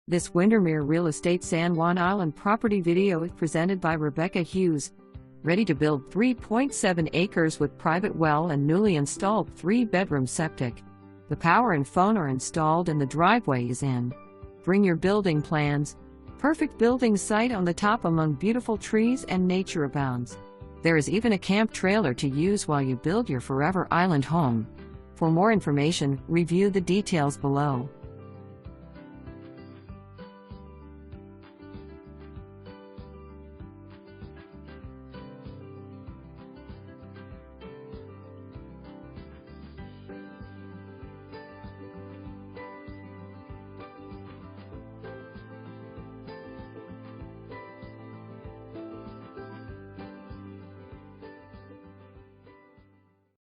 This Windermere Real Estate San Juan Island property video is presented by Rebecca Hughes. Ready to build 3.7 acres with private well and newly installed 3-bedroom septic. The power and phone are installed and the driveway is in. Bring your building plans. Perfect building site on the top among beautiful trees and nature abounds. There is even a camp trailer to use while you build your forever island home. For more information, review the details below.